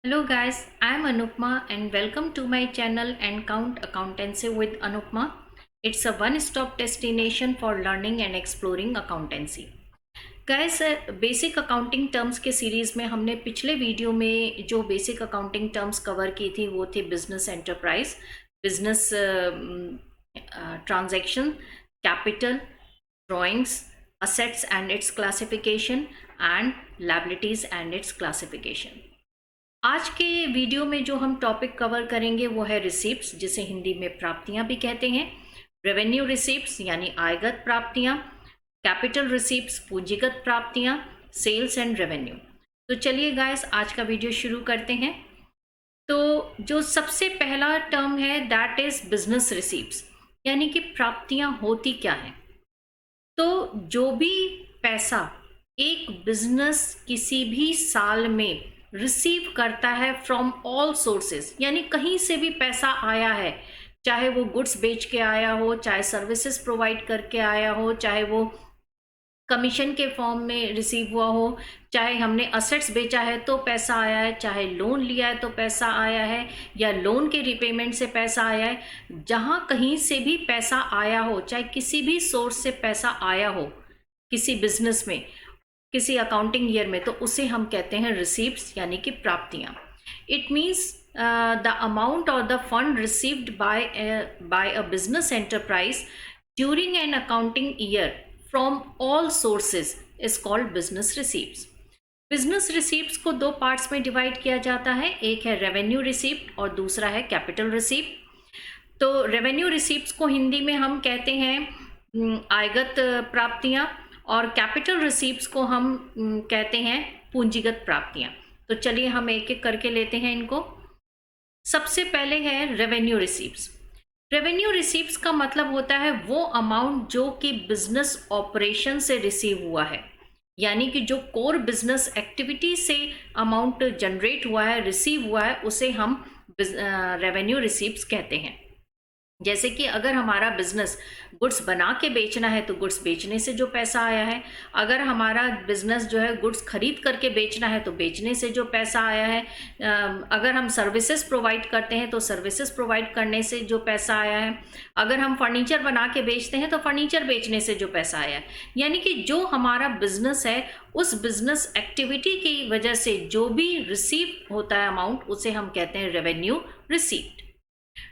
Hello guys, I am Anupma and welcome to my channel and Count Accountancy with Anupma. It's a one-stop destination for learning and exploring accountancy. Guys, basic accounting terms के series में हमने पिछले video में जो basic accounting terms cover की थी वो थी business enterprise, business transaction, capital, drawings, assets and its classification and liabilities and its classification. आज के वीडियो में जो हम टॉपिक कवर करेंगे वो है रिसीप्ट्स, जिसे हिंदी में प्राप्तियां भी कहते हैं, रेवेन्यू रिसीप्ट्स यानी आयगत प्राप्तियां, कैपिटल रिसीप्ट्स पूंजीगत प्राप्तियां, सेल्स एंड रेवेन्यू। तो चलिए गाइस आज का वीडियो शुरू करते हैं। तो जो सबसे पहला टर्म है दैट इज बिजनेस रिसीप्ट्स, यानी कि प्राप्तियां होती क्या हैं। तो जो भी पैसा एक बिजनेस किसी भी साल में रिसीव करता है फ्रॉम ऑल सोर्सेज, यानी कहीं से भी पैसा आया है, चाहे वो गुड्स बेच के आया हो, चाहे सर्विसेज प्रोवाइड करके आया हो, चाहे वो कमीशन के फॉर्म में रिसीव हुआ हो, चाहे हमने असेट्स बेचा है तो पैसा आया है, चाहे लोन लिया है तो पैसा आया है, या लोन के रिपेमेंट से पैसा आया है, जहाँ कहीं से भी पैसा आया हो, चाहे किसी भी सोर्स से पैसा आया हो किसी बिजनेस में किसी अकाउंटिंग ईयर में, तो उसे हम कहते हैं रिसीप्ट्स यानी कि प्राप्तियां। इट मीन्स द अमाउंट और the fund received by a business enterprise during an accounting year from all sources is called business receipts. Business receipts को दो पार्ट्स में डिवाइड किया जाता है, एक है रेवेन्यू रिसीप्ट और दूसरा है कैपिटल रिसीप्ट। तो रेवेन्यू रिसीप्ट्स को हिंदी में हम कहते हैं आयगत प्राप्तियां, और कैपिटल रिसीप्ट्स को हम कहते हैं पूंजीगत प्राप्तियां। तो चलिए हम एक एक करके लेते हैं इनको। सबसे पहले है रेवेन्यू रिसीप्ट्स। रेवेन्यू रिसीप्ट्स का मतलब होता है वो अमाउंट जो कि बिजनेस ऑपरेशन से रिसीव हुआ है, यानी कि जो कोर बिजनेस एक्टिविटी से अमाउंट जनरेट हुआ है, रिसीव हुआ है, उसे हम रेवेन्यू रिसीप्ट्स कहते हैं। जैसे कि अगर हमारा बिजनेस गुड्स बना के बेचना है तो गुड्स बेचने से जो पैसा आया है, अगर हमारा बिजनेस जो है गुड्स खरीद करके बेचना है तो बेचने से जो पैसा आया है, अगर हम सर्विसेज प्रोवाइड करते हैं तो सर्विसेज प्रोवाइड करने से जो पैसा आया है, अगर हम फर्नीचर बना के बेचते हैं तो फर्नीचर बेचने से जो पैसा आया है, यानी कि जो हमारा बिजनेस है उस बिजनेस एक्टिविटी की वजह से जो भी रिसीव होता है अमाउंट, उसे हम कहते हैं रेवेन्यू रिसीप्ट।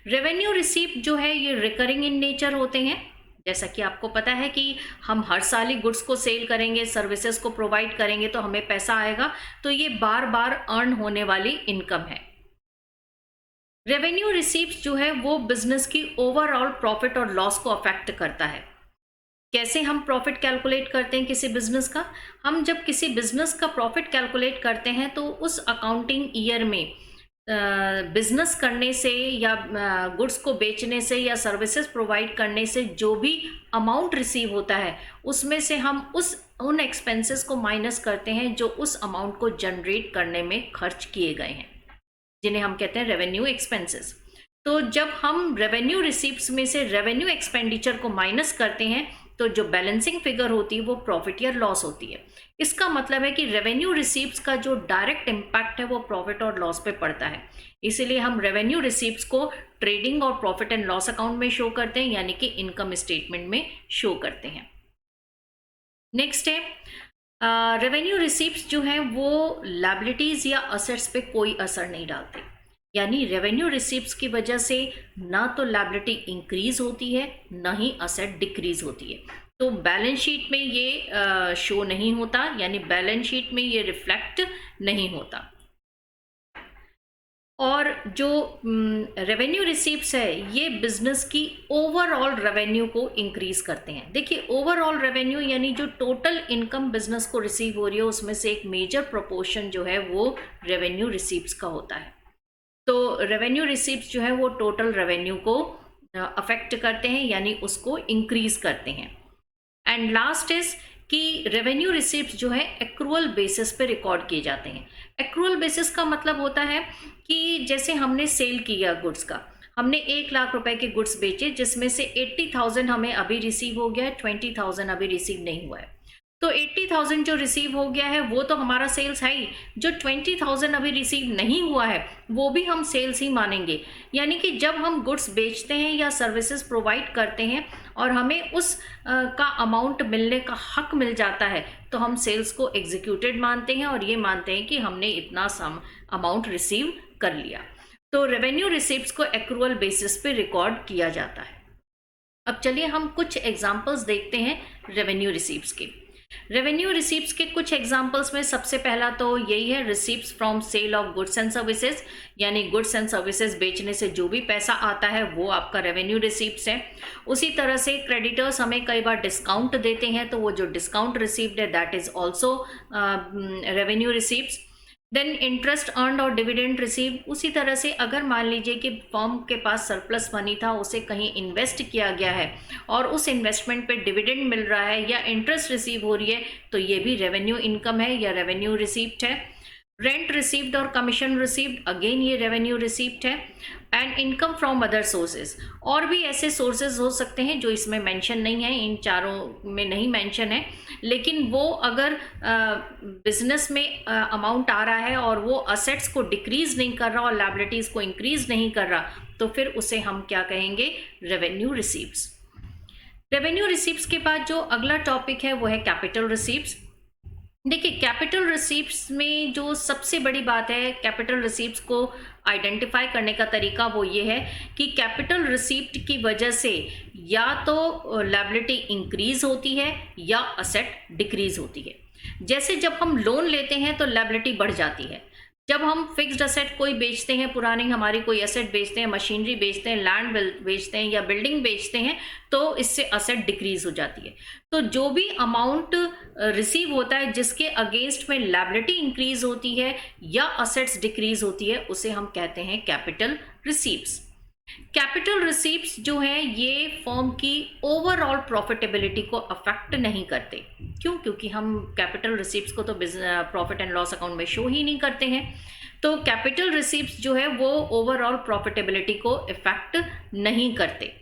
रेवेन्यू रिसीप्ट जो है ये रिकरिंग इन नेचर होते हैं। जैसा कि आपको पता है कि हम हर साल ही गुड्स को सेल करेंगे, सर्विसेज को प्रोवाइड करेंगे तो हमें पैसा आएगा, तो ये बार बार अर्न होने वाली इनकम है। रेवेन्यू रिसीप्ट जो है वो बिजनेस की ओवरऑल प्रॉफिट और लॉस को अफेक्ट करता है। कैसे हम प्रॉफिट कैलकुलेट करते हैं किसी बिजनेस का? हम जब किसी बिजनेस का प्रॉफिट कैलकुलेट करते हैं तो उस अकाउंटिंग ईयर में बिजनेस करने से या गुड्स को बेचने से या सर्विसेज प्रोवाइड करने से जो भी अमाउंट रिसीव होता है उसमें से हम उन एक्सपेंसेस को माइनस करते हैं जो उस अमाउंट को जनरेट करने में खर्च किए गए हैं, जिन्हें हम कहते हैं रेवेन्यू एक्सपेंसेस। तो जब हम रेवेन्यू रिसीप्ट्स में से रेवेन्यू एक्सपेंडिचर को माइनस करते हैं तो जो बैलेंसिंग फिगर होती है वो प्रॉफिट या लॉस होती है। इसका मतलब है कि रेवेन्यू रिसीप्ट्स का जो डायरेक्ट इम्पैक्ट है वो प्रॉफिट और लॉस पे पड़ता है, इसीलिए हम रेवेन्यू रिसीप्ट्स को ट्रेडिंग और प्रॉफिट एंड लॉस अकाउंट में शो करते हैं, यानी कि इनकम स्टेटमेंट में शो करते हैं। नेक्स्ट है रेवेन्यू रिसीप्ट्स जो है वो लायबिलिटीज या असेट्स पे कोई असर नहीं डालते, यानी रेवेन्यू रिसीप्ट्स की वजह से ना तो लायबिलिटी इंक्रीज होती है ना ही असेट डिक्रीज होती है। तो बैलेंस शीट में ये शो नहीं होता, यानी बैलेंस शीट में ये रिफ्लेक्ट नहीं होता। और जो रेवेन्यू रिसीप्ट्स है ये बिजनेस की ओवरऑल रेवेन्यू को इंक्रीज करते हैं। देखिए ओवरऑल रेवेन्यू यानी जो टोटल इनकम बिजनेस को रिसीव हो रही है उसमें से एक मेजर प्रोपोर्शन जो है वो रेवेन्यू रिसीप्ट्स का होता है। तो रेवेन्यू रिसीप्ट्स जो है वो टोटल रेवेन्यू को अफेक्ट करते हैं, यानी उसको इंक्रीज करते हैं। एंड लास्ट इज कि रेवेन्यू रिसीप्ट्स जो है एक्रूअल बेसिस पे रिकॉर्ड किए जाते हैं। एक्रूअल बेसिस का मतलब होता है कि जैसे हमने सेल किया गुड्स का, हमने 1 लाख रुपए के गुड्स बेचे जिसमें से 80,000 हमें अभी रिसीव हो गया है, 20,000 अभी रिसीव नहीं हुआ है। तो 80,000 जो रिसीव हो गया है वो तो हमारा सेल्स है ही, जो 20,000 अभी रिसीव नहीं हुआ है वो भी हम सेल्स ही मानेंगे। यानी कि जब हम गुड्स बेचते हैं या सर्विसेज प्रोवाइड करते हैं और हमें उस का अमाउंट मिलने का हक मिल जाता है तो हम सेल्स को एग्जीक्यूटेड मानते हैं और ये मानते हैं कि हमने इतना सम अमाउंट रिसीव कर लिया। तो रेवेन्यू रिसिप्ट्स को एक्रूअल बेसिस पे रिकॉर्ड किया जाता है। अब चलिए हम कुछ एग्जांपल्स देखते हैं रेवेन्यू रिसिप्ट्स के। रेवेन्यू रिसीप्ट्स के कुछ एग्जांपल्स में सबसे पहला तो यही है, receipts from sale of goods and services, यानी गुड्स एंड सर्विसेज बेचने से जो भी पैसा आता है वो आपका रेवेन्यू रिसीप्ट्स है। उसी तरह से क्रेडिटर्स हमें कई बार डिस्काउंट देते हैं तो वो जो डिस्काउंट रिसीव्ड है that is also revenue receipts. Then interest earned और डिविडेंड रिसीव, उसी तरह से अगर मान लीजिए कि फर्म के पास सरप्लस मनी था, उसे कहीं इन्वेस्ट किया गया है और उस इन्वेस्टमेंट पे डिविडेंड मिल रहा है या इंटरेस्ट रिसीव हो रही है तो ये भी रेवेन्यू इनकम है या रेवेन्यू रिसीप्ट है। रेंट रिसीव्ड और कमीशन रिसीव्ड, अगेन ये रेवेन्यू रिसीप्ट है। And income from other sources, और भी ऐसे सोर्सेज हो सकते हैं जो इसमें मेंशन नहीं है, इन चारों में नहीं मेंशन है, लेकिन वो अगर बिजनेस में अमाउंट आ रहा है और वो असेट्स को डिक्रीज नहीं कर रहा और लायबिलिटीज को इंक्रीज नहीं कर रहा तो फिर उसे हम क्या कहेंगे, रेवेन्यू रिसीप्ट्स। रेवेन्यू रिसीप्ट्स के बाद जो अगला टॉपिक है वो है कैपिटल रिसीप्ट्स। देखिए कैपिटल रिसीप्ट्स में जो सबसे बड़ी बात है, कैपिटल रिसीप्ट्स को आइडेंटिफाई करने का तरीका वो ये है कि कैपिटल रिसीप्ट की वजह से या तो लायबिलिटी इंक्रीज होती है या असेट डिक्रीज होती है। जैसे जब हम लोन लेते हैं तो लायबिलिटी बढ़ जाती है, जब हम फिक्स्ड असेट कोई बेचते हैं, पुरानी हमारी कोई असेट बेचते हैं, मशीनरी बेचते हैं, लैंड बेचते हैं या बिल्डिंग बेचते हैं तो इससे असेट डिक्रीज हो जाती है। तो जो भी अमाउंट रिसीव होता है जिसके अगेंस्ट में लायबिलिटी इंक्रीज होती है या असेट्स डिक्रीज होती है उसे हम कहते हैं कैपिटल रिसीप्ट्स। कैपिटल रिसीप्ट्स जो है ये फर्म की ओवरऑल प्रॉफिटेबिलिटी को अफेक्ट नहीं करते। क्यों? क्योंकि हम कैपिटल रिसीप्ट्स को तो प्रॉफिट एंड लॉस अकाउंट में शो ही नहीं करते हैं। तो कैपिटल रिसीप्ट्स जो है वो ओवरऑल प्रॉफिटेबिलिटी को इफेक्ट नहीं करते।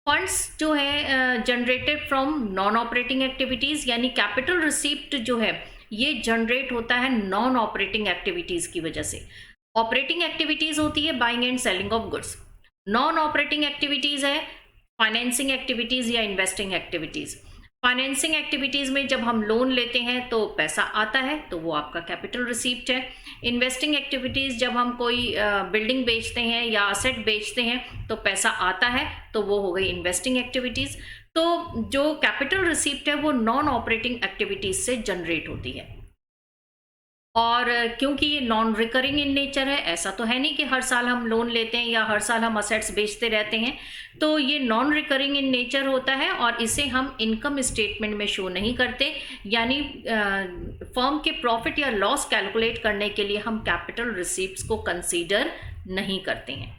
फंड्स जो है generated from non operating activities, यानी कैपिटल रिसीप्ट जो है ये जनरेट होता है नॉन ऑपरेटिंग एक्टिविटीज की वजह से। ऑपरेटिंग एक्टिविटीज होती है buying and selling of goods, non operating activities है फाइनेंसिंग एक्टिविटीज या इन्वेस्टिंग एक्टिविटीज। फाइनेंसिंग एक्टिविटीज में जब हम लोन लेते हैं तो पैसा आता है तो वो आपका कैपिटल रिसीप्ट है। इन्वेस्टिंग एक्टिविटीज जब हम कोई बिल्डिंग बेचते हैं या असेट बेचते हैं तो पैसा आता है तो वो हो गई इन्वेस्टिंग एक्टिविटीज। तो जो कैपिटल रिसीप्ट है वो नॉन ऑपरेटिंग एक्टिविटीज से जनरेट होती है। और क्योंकि ये नॉन रिकरिंग इन नेचर है, ऐसा तो है नहीं कि हर साल हम लोन लेते हैं या हर साल हम असेट्स बेचते रहते हैं, तो ये नॉन रिकरिंग इन नेचर होता है और इसे हम इनकम स्टेटमेंट में शो नहीं करते। यानी फर्म के प्रॉफिट या लॉस कैलकुलेट करने के लिए हम कैपिटल रिसीप्ट्स को कंसीडर नहीं करते हैं।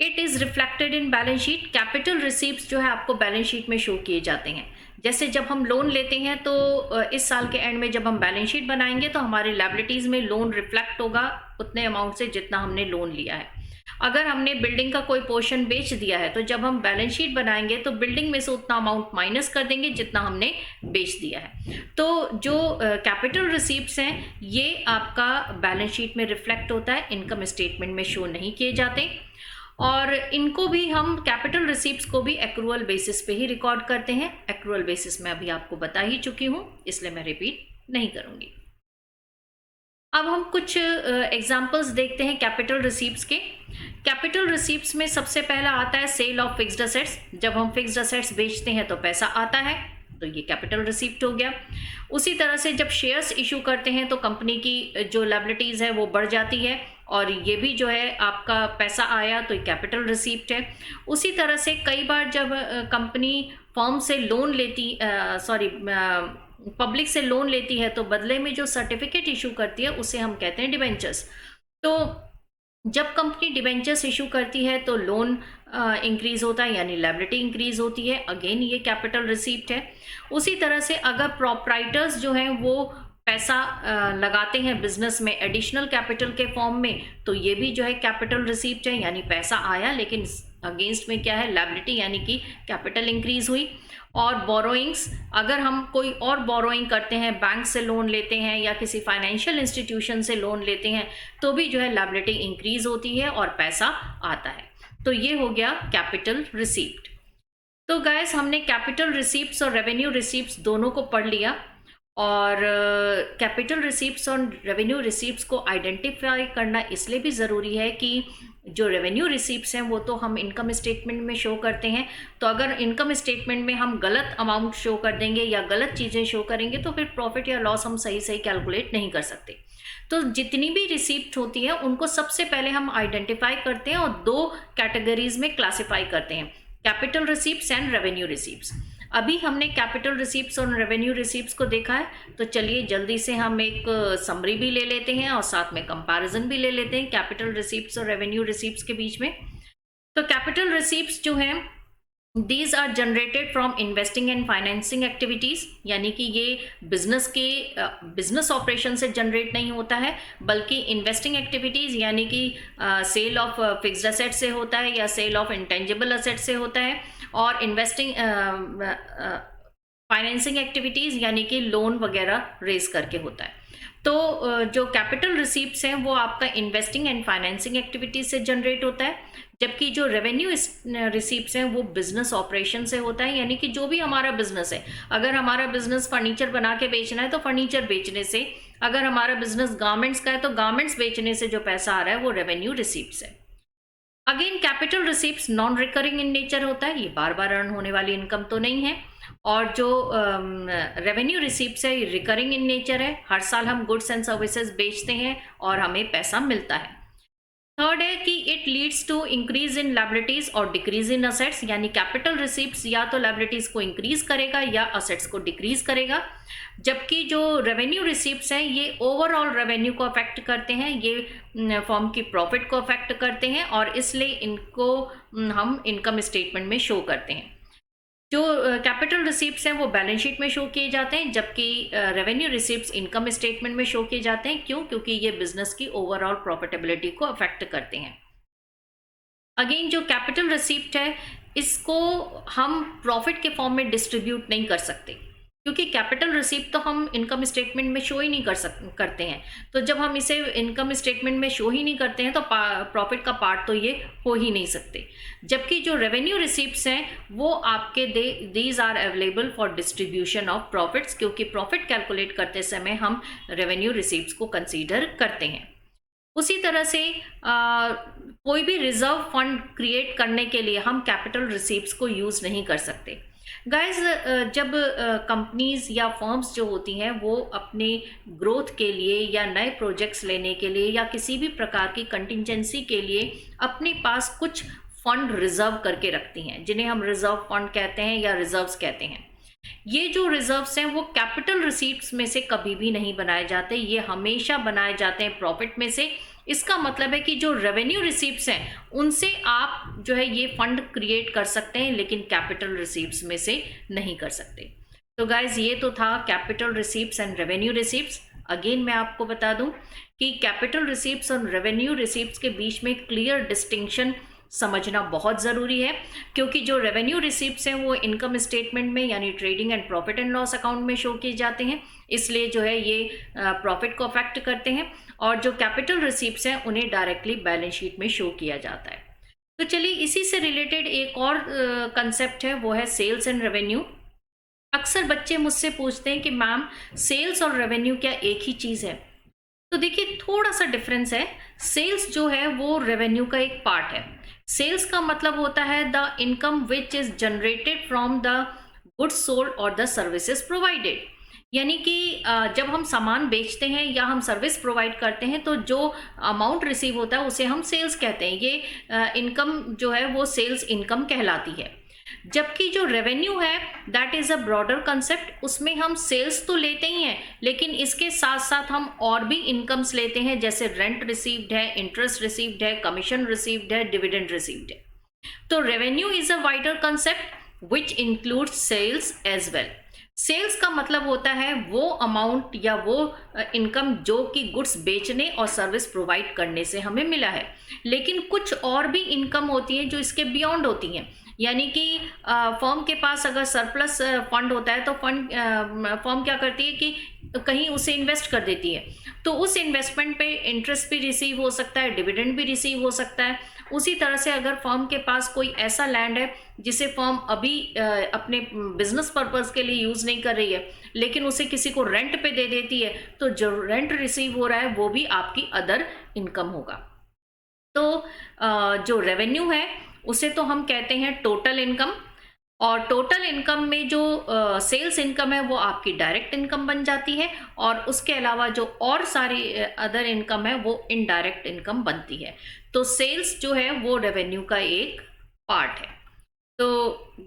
It is reflected in balance sheet. Capital receipts जो है आपको बैलेंस शीट में शो किए जाते हैं। जैसे जब हम लोन लेते हैं तो इस साल के एंड में जब हम बैलेंस शीट बनाएंगे तो हमारे लायबिलिटीज में लोन रिफ्लेक्ट होगा उतने अमाउंट से जितना हमने लोन लिया है। अगर हमने बिल्डिंग का कोई पोर्शन बेच दिया है तो जब हम बैलेंस शीट बनाएंगे तो बिल्डिंग में से उतना अमाउंट माइनस कर देंगे जितना हमने बेच दिया है। तो जो कैपिटल रिसीप्ट्स हैं ये आपका बैलेंस शीट में रिफ्लेक्ट होता है, इनकम स्टेटमेंट में शो नहीं किए जाते। और इनको भी हम कैपिटल रिसीप्ट्स को भी एक्रूअल बेसिस पे ही रिकॉर्ड करते हैं। एक्रूअल बेसिस में अभी आपको बता ही चुकी हूँ, इसलिए मैं रिपीट नहीं करूँगी। अब हम कुछ एग्जांपल्स देखते हैं कैपिटल रिसीप्ट्स के। कैपिटल रिसीप्ट्स में सबसे पहला आता है सेल ऑफ फिक्स्ड असेट्स। जब हम फिक्स्ड असेट्स बेचते हैं तो पैसा आता है तो ये कैपिटल रिसीप्ट हो गया। उसी तरह से जब शेयर्स इशू करते हैं तो कंपनी की जो लायबिलिटीज़ है वो बढ़ जाती है और ये भी जो है आपका पैसा आया तो ये कैपिटल रिसीप्ट है। उसी तरह से कई बार जब कंपनी फर्म से लोन लेती पब्लिक से लोन लेती है तो बदले में जो सर्टिफिकेट इशू करती है उसे हम कहते हैं डिबेंचर्स। तो जब कंपनी डिबेंचर्स इशू करती है तो लोन इंक्रीज होता है यानी लायबिलिटी इंक्रीज होती है, अगेन ये कैपिटल रिसीप्ट है। उसी तरह से अगर प्रॉपराइटर्स जो हैं वो पैसा लगाते हैं बिजनेस में एडिशनल कैपिटल के फॉर्म में तो ये भी जो है कैपिटल रिसीप्ट है, यानी पैसा आया लेकिन अगेंस्ट में क्या है, लायबिलिटी यानी कि कैपिटल इंक्रीज हुई। और बोरोइंग्स, अगर हम कोई और बोरोइंग करते हैं, बैंक से लोन लेते हैं या किसी फाइनेंशियल इंस्टीट्यूशन से लोन लेते हैं, तो भी जो है लायबिलिटी इंक्रीज होती है और पैसा आता है। तो ये हो गया कैपिटल रिसीप्ट। तो गाइस, हमने कैपिटल रिसीप्ट्स और रेवेन्यू रिसीप्ट्स दोनों को पढ़ लिया। और कैपिटल रिसीप्ट्स और रेवेन्यू रिसीप्ट्स को आइडेंटिफाई करना इसलिए भी ज़रूरी है कि जो रेवेन्यू रिसीप्ट्स हैं वो तो हम इनकम स्टेटमेंट में शो करते हैं। तो अगर इनकम स्टेटमेंट में हम गलत अमाउंट शो कर देंगे या गलत चीज़ें शो करेंगे तो फिर प्रॉफिट या लॉस हम सही सही कैलकुलेट नहीं कर सकते। तो जितनी भी रिसीप्ट होती है उनको सबसे पहले हम आइडेंटिफाई करते हैं और 2 कैटेगरीज में क्लासिफाई करते हैं, capital receipts and revenue receipts. अभी हमने कैपिटल रिसीप्ट्स और रेवेन्यू रिसीप्ट्स को देखा है, तो चलिए जल्दी से हम एक समरी भी ले लेते हैं और साथ में कंपैरिजन भी ले लेते हैं कैपिटल रिसीप्ट्स और रेवेन्यू रिसीप्ट्स के बीच में। तो कैपिटल रिसीप्ट्स जो हैं, these are generated from investing and financing activities, यानी कि ये बिजनेस ऑपरेशन से जनरेट नहीं होता है, बल्कि इन्वेस्टिंग एक्टिविटीज़ यानी कि सेल ऑफ फिक्स्ड एसेट से होता है या सेल ऑफ इंटेंजिबल एसेट से होता है। और इन्वेस्टिंग फाइनेंसिंग एक्टिविटीज़ यानी कि लोन वगैरह रेज करके होता है। तो जो कैपिटल रिसीप्ट्स हैं वो आपका इन्वेस्टिंग एंड फाइनेंसिंग एक्टिविटीज से जनरेट होता है, जबकि जो रेवेन्यू रिसीप्ट्स हैं वो बिजनेस ऑपरेशन से होता है, यानी कि जो भी हमारा बिजनेस है, अगर हमारा बिजनेस फर्नीचर बना के बेचना है तो फर्नीचर बेचने से, अगर हमारा बिजनेस गारमेंट्स का है तो गारमेंट्स बेचने से जो पैसा आ रहा है वो रेवेन्यू रिसीप्ट्स है। Again capital receipts non recurring in nature होता है, ये बार बार अर्न होने वाली इनकम तो नहीं है। और जो रेवेन्यू रिसीप्ट्स है रिकरिंग इन नेचर है, हर साल हम गुड्स एंड सर्विसेज बेचते हैं और हमें पैसा मिलता है। थर्ड है कि it leads to increase in liabilities और डिक्रीज इन असेट्स, यानी कैपिटल रिसीप्ट्स या तो लायबिलिटीज को इंक्रीज करेगा या असेट्स को डिक्रीज करेगा, जबकि जो रेवेन्यू रिसीप्ट्स हैं ये ओवरऑल रेवेन्यू को अफेक्ट करते हैं, ये फर्म की प्रॉफिट को अफेक्ट करते हैं और इसलिए इनको हम इनकम स्टेटमेंट में शो करते हैं। जो कैपिटल रिसीप्ट्स हैं वो बैलेंस शीट में शो किए जाते हैं, जबकि रेवेन्यू रिसीप्ट्स इनकम स्टेटमेंट में शो किए जाते हैं। क्यों? क्योंकि ये बिजनेस की ओवरऑल प्रॉफिटेबिलिटी को अफेक्ट करते हैं। अगेन जो कैपिटल रिसीप्ट है इसको हम प्रॉफिट के फॉर्म में डिस्ट्रीब्यूट नहीं कर सकते, क्योंकि कैपिटल रिसीप्ट तो हम इनकम स्टेटमेंट में शो ही नहीं करते हैं। तो जब हम इसे इनकम स्टेटमेंट में शो ही नहीं करते हैं तो प्रॉफिट का पार्ट तो ये हो ही नहीं सकते। जबकि जो रेवेन्यू रिसीप्ट्स हैं वो आपके these are available for distribution of profits, क्योंकि प्रॉफिट कैलकुलेट करते समय हम रेवेन्यू रिसीप्ट्स को कंसीडर करते हैं। उसी तरह से कोई भी रिजर्व फंड क्रिएट करने के लिए हम कैपिटल रिसीप्ट्स को यूज़ नहीं कर सकते। गाइज, जब कंपनीज या फर्म्स जो होती हैं वो अपने ग्रोथ के लिए या नए प्रोजेक्ट्स लेने के लिए या किसी भी प्रकार की कंटिजेंसी के लिए अपने पास कुछ फंड रिजर्व करके रखती हैं, जिन्हें हम रिजर्व फंड कहते हैं या रिजर्व्स कहते हैं। ये जो रिजर्व्स हैं वो कैपिटल रिसीप्ट्स में से कभी भी नहीं बनाए जाते, ये हमेशा बनाए जाते हैं प्रॉफिट में से। इसका मतलब है कि जो रेवेन्यू रिसीप्ट्स हैं उनसे आप जो है ये फंड क्रिएट कर सकते हैं, लेकिन कैपिटल रिसीप्ट्स में से नहीं कर सकते। तो गाइज, ये तो था capital receipts and revenue receipts. Again मैं आपको बता दूं कि कैपिटल रिसीप्ट्स और रेवेन्यू रिसीप्ट्स के बीच में क्लियर डिस्टिंक्शन समझना बहुत ज़रूरी है, क्योंकि जो रेवेन्यू रिसीप्ट्स हैं वो इनकम स्टेटमेंट में यानी trading and profit and loss account में शो किए जाते हैं, इसलिए जो है ये प्रॉफिट को अफेक्ट करते हैं। और जो कैपिटल रिसीप्ट्स हैं उन्हें डायरेक्टली बैलेंस शीट में शो किया जाता है। तो चलिए इसी से रिलेटेड एक और कंसेप्ट है, वो है सेल्स एंड रेवेन्यू। अक्सर बच्चे मुझसे पूछते हैं कि मैम सेल्स और रेवेन्यू क्या एक ही चीज़ है? तो देखिए थोड़ा सा डिफरेंस है। सेल्स जो है वो रेवेन्यू का एक पार्ट है। सेल्स का मतलब होता है the income which is generated from the goods sold और द सर्विसेज प्रोवाइडेड, यानी कि जब हम सामान बेचते हैं या हम सर्विस प्रोवाइड करते हैं तो जो अमाउंट रिसीव होता है उसे हम सेल्स कहते हैं। ये इनकम जो है वो सेल्स इनकम कहलाती है। जबकि जो रेवेन्यू है that is a broader concept, उसमें हम सेल्स तो लेते ही हैं लेकिन इसके साथ साथ हम और भी इनकम्स लेते हैं, जैसे रेंट रिसीव्ड है, इंटरेस्ट रिसीव्ड है, कमीशन रिसीव्ड है, डिविडेंड रिसीव्ड है। तो revenue is a wider concept which includes sales as well. Sales का मतलब होता है वो अमाउंट या वो इनकम जो कि गुड्स बेचने और सर्विस प्रोवाइड करने से हमें मिला है। लेकिन कुछ और भी इनकम होती है जो इसके बियॉन्ड होती हैं, यानी कि फर्म के पास अगर सरप्लस फंड होता है तो फर्म क्या करती है कि कहीं उसे इन्वेस्ट कर देती है, तो उस इन्वेस्टमेंट पे इंटरेस्ट भी रिसीव हो सकता है, डिविडेंड भी रिसीव हो सकता है। उसी तरह से अगर फर्म के पास कोई ऐसा लैंड है जिसे फर्म अभी अपने बिजनेस पर्पस के लिए यूज़ नहीं कर रही है, लेकिन उसे किसी को रेंट पे दे देती है, तो जो रेंट रिसीव हो रहा है वो भी आपकी अदर इनकम होगा। तो जो रेवेन्यू है उसे तो हम कहते हैं टोटल इनकम, और टोटल इनकम में जो सेल्स इनकम है वो आपकी डायरेक्ट इनकम बन जाती है, और उसके अलावा जो और सारी अदर इनकम है वो इनडायरेक्ट इनकम बनती है। तो सेल्स जो है वो रेवेन्यू का एक पार्ट है। तो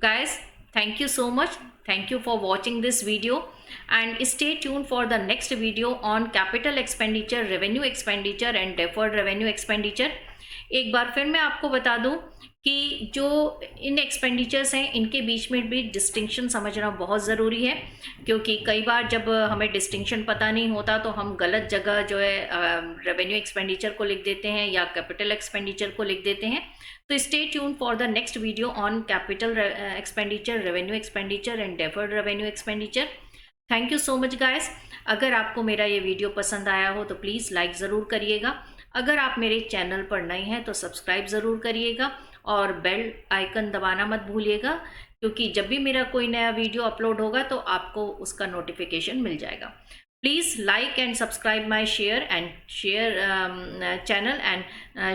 guys, thank you so much. Thank you for watching this video, and stay tuned for the next video on capital expenditure, revenue expenditure and deferred revenue expenditure. एक बार फिर मैं आपको बता दूं कि जो इन एक्सपेंडिचर्स हैं इनके बीच में भी डिस्टिंक्शन समझना बहुत ज़रूरी है, क्योंकि कई बार जब हमें डिस्टिंक्शन पता नहीं होता तो हम गलत जगह जो है रेवेन्यू एक्सपेंडिचर को लिख देते हैं या कैपिटल एक्सपेंडिचर को लिख देते हैं। तो stay tune for the next video on capital expenditure, revenue expenditure and deferred revenue expenditure. Thank you so much guys. अगर आपको मेरा ये वीडियो पसंद आया हो तो प्लीज़ लाइक ज़रूर करिएगा। अगर आप मेरे चैनल पर नए हैं तो सब्सक्राइब ज़रूर करिएगा और बेल आइकन दबाना मत भूलिएगा, क्योंकि जब भी मेरा कोई नया वीडियो अपलोड होगा तो आपको उसका नोटिफिकेशन मिल जाएगा। Please like and subscribe my channel and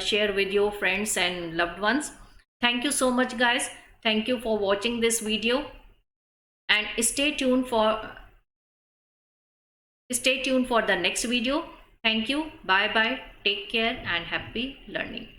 share with your friends and loved ones. Thank you so much guys. Thank you for watching this video, and stay tuned for the next video. Thank you. Bye bye. Take care and happy learning.